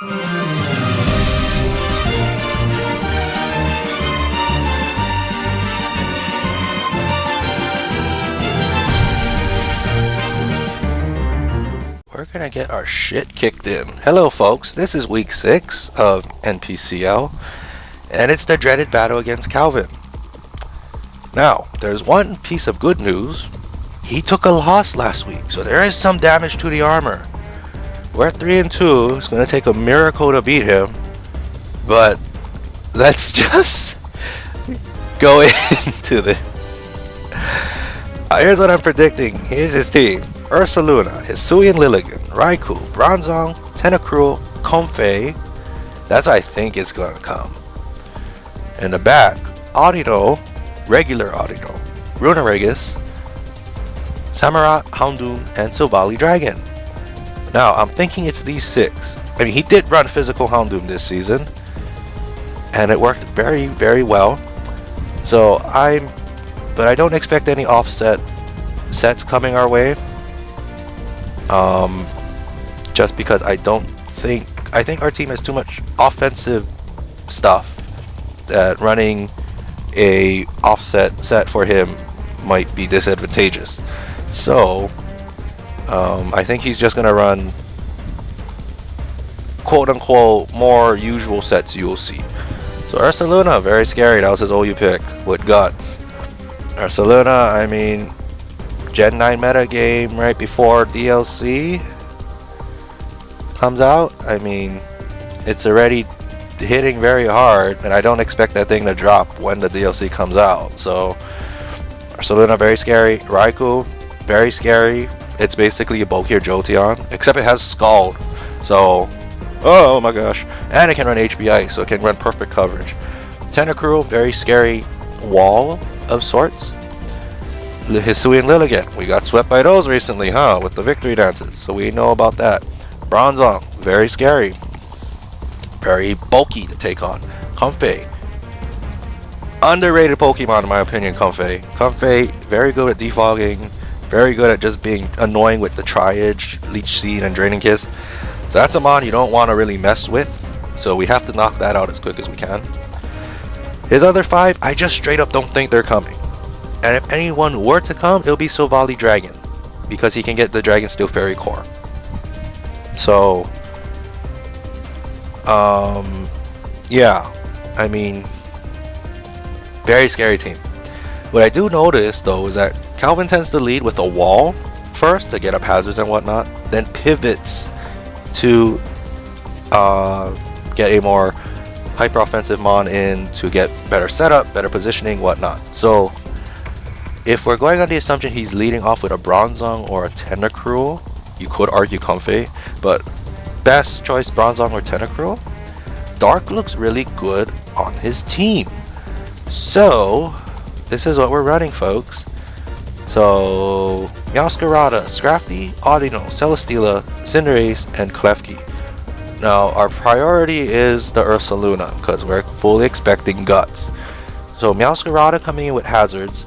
We're gonna get our shit kicked in. Hello folks, this is week 6 of NCPL, and it's the dreaded battle against Calvin. Now, there's one piece of good news. He took a loss last week, so there is some damage to the armor. We're at 3-2, it's gonna take a miracle to beat him, but let's just go into this. Here's what I'm predicting. Here's his team. Ursaluna, Hisuian Lilligan, Raikou, Bronzong, Tentacruel, Comfey. That's what I think is going to come. In the back, Audino, regular Audino, Runerigus, Samurott, Houndoom, and Silvally Dragon. Now, I'm thinking it's these 6. I mean, he did run physical Houndoom this season, and it worked very, very well. But I don't expect any offset sets coming our way. Just because I think our team has too much offensive stuff that running a offset set for him might be disadvantageous. So I think he's just gonna run quote unquote more usual sets you'll see. So Ursaluna, very scary. That was his OU pick with guts. Ursaluna, I mean, Gen 9 meta game right before DLC comes out. I mean, it's already hitting very hard, and I don't expect that thing to drop when the DLC comes out. So, Ursaluna, very scary. Raikou, very scary. It's basically a bulkier Jolteon, except it has Scald. So, oh my gosh. And it can run HBI, so it can run perfect coverage. Tentacruel, very scary wall of sorts. Hisuian Lilligan, we got swept by those recently, huh? With the victory dances, so we know about that. Bronzong, very scary. Very bulky to take on. Comfey, underrated Pokemon in my opinion, Comfey. Comfey, very good at defogging, very good at just being annoying with the Tri-Edge, Leech Seed, and Draining Kiss. So that's a mon you don't want to really mess with, so we have to knock that out as quick as we can. His other 5, I just straight up don't think they're coming. And if anyone were to come, it'll be Silvally Dragon, because he can get the Dragon Steel Fairy Core. So, yeah, I mean, very scary team. What I do notice though is that Calvin tends to lead with a wall first to get up hazards and whatnot, then pivots to get a more hyper offensive mon in to get better setup, better positioning, whatnot. So if we're going on the assumption he's leading off with a Bronzong or a Tentacruel, you could argue Comfey, but best choice Bronzong or Tentacruel. Dark looks really good on his team. So this is what we're running, folks. So Meowscarada, Scrafty, Audino, Celesteela, Cinderace, and Klefki. Now our priority is the Ursaluna because we're fully expecting guts. So Meowscarada coming in with hazards.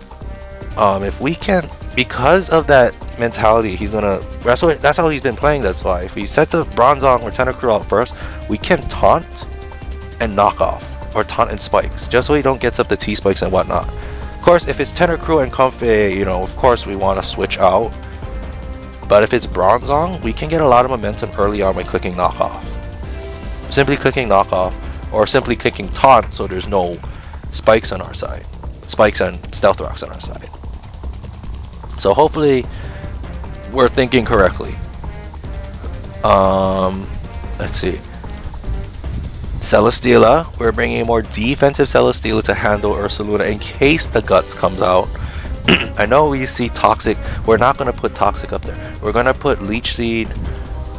If we can, because of that mentality, he's gonna. That's how he's been playing. That's why if he sets a Bronzong or Tentacruel out first, we can taunt and knock off, or taunt and spikes, just so he don't gets up the T spikes and whatnot. Of course, if it's Tentacruel and Comfey, you know, of course we want to switch out. But if it's Bronzong, we can get a lot of momentum early on by clicking knockoff. Simply clicking knockoff, or simply clicking taunt, so there's no spikes on our side, spikes and stealth rocks on our side. So hopefully we're thinking correctly. Let's see. Celesteela, we're bringing a more defensive Celesteela to handle Ursaluna in case the guts comes out. I know we see Toxic. We're not going to put Toxic up there. We're going to put Leech Seed.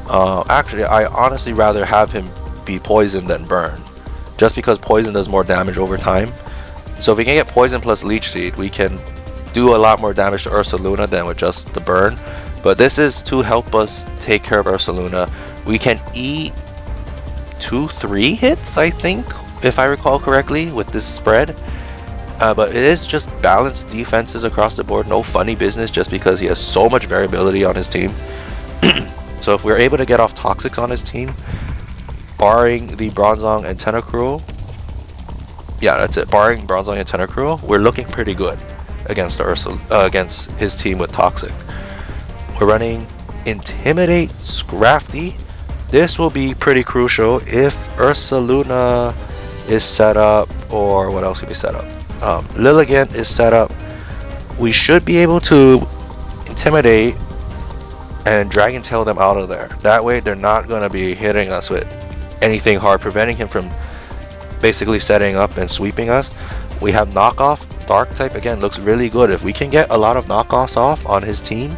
Actually, I honestly rather have him be Poison than Burn, just because Poison does more damage over time. So if we can get Poison plus Leech Seed, we can do a lot more damage to Ursaluna than with just the Burn. But this is to help us take care of Ursaluna. We can eat 2-3 hits, I think, if I recall correctly, with this spread. But it is just balanced defenses across the board, no funny business, just because he has so much variability on his team. So if we're able to get off Toxics on his team, barring the Bronzong and Tentacruel. Yeah, that's it. Barring Bronzong and Tentacruel, we're looking pretty good against against his team with Toxic. We're running Intimidate, Scrafty. This will be pretty crucial if Ursaluna is set up, or what else could be set up? Lilligant is set up. We should be able to Intimidate and Dragon Tail them out of there. That way they're not going to be hitting us with anything hard, preventing him from basically setting up and sweeping us. We have Knockoff. Dark type again looks really good. If we can get a lot of knockoffs off on his team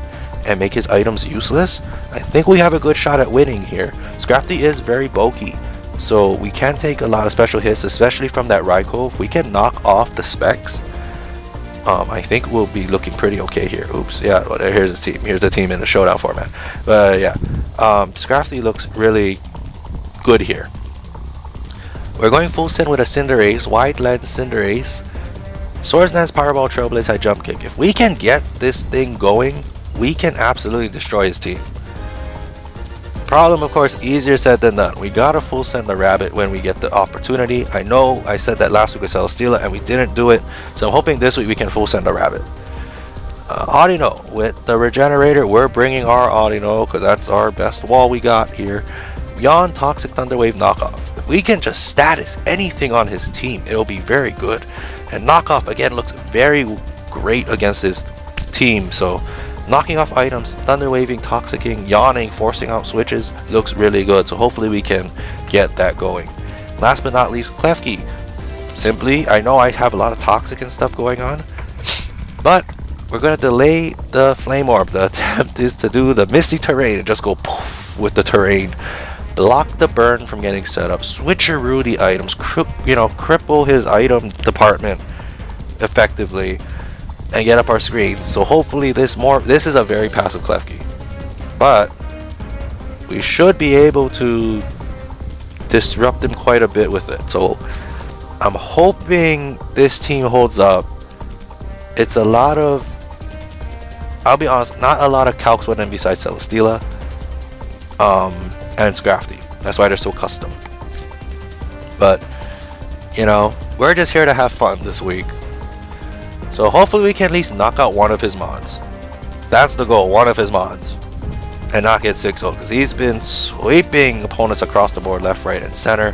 and make his items useless, I think we have a good shot at winning here. Scrafty is very bulky, so we can take a lot of special hits, especially from that Raikou. If we can knock off the specs, I think we'll be looking pretty okay here. Oops, yeah, well, here's his team. Here's the team in the showdown format. But yeah, Scrafty looks really good here. We're going full send with a Cinderace, Wide Lens Cinderace, Swords Dance, Powerball, Trailblaze, High Jump Kick. If we can get this thing going, we can absolutely destroy his team. Problem, of course, easier said than done. We gotta full send the Rabbit when we get the opportunity. I know I said that last week with Celesteela and we didn't do it, so I'm hoping this week we can full send the Rabbit. Audino, with the Regenerator, we're bringing our Audino because that's our best wall we got here. Beyond Toxic Thunderwave Knockoff. If we can just status anything on his team, it'll be very good. And Knockoff again looks very great against his team, so knocking off items, Thunder Waving, Toxicking, Yawning, forcing out switches looks really good, so hopefully we can get that going. Last but not least, Klefki. Simply, I know I have a lot of Toxic and stuff going on, but we're going to delay the Flame Orb. The attempt is to do the Misty Terrain and just go poof with the terrain. Block the burn from getting set up, switcheroo the items, cripple his item department effectively, and get up our screens. So hopefully this is a very passive Klefki, but we should be able to disrupt him quite a bit with it. So I'm hoping this team holds up. It's a lot of, I'll be honest, not a lot of calcs with them besides Celesteela and Scrafty. That's why they're so custom. But you know, we're just here to have fun this week. So hopefully we can at least knock out one of his mons. That's the goal, one of his mons. And not get 6-0, because he's been sweeping opponents across the board, left, right, and center.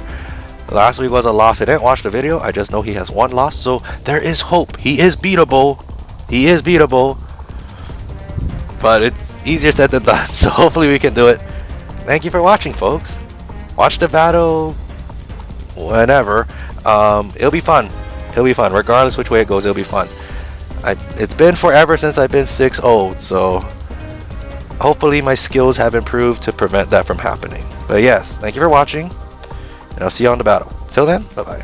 Last week was a loss. I didn't watch the video. I just know he has one loss, so there is hope. He is beatable. He is beatable. But it's easier said than done, so hopefully we can do it. Thank you for watching, folks. Watch the battle whenever. It'll be fun. It'll be fun. Regardless which way it goes, it'll be fun. It's been forever since I've been 6-0, so hopefully my skills have improved to prevent that from happening. But yes, thank you for watching, and I'll see you on the battle. Till then, bye-bye.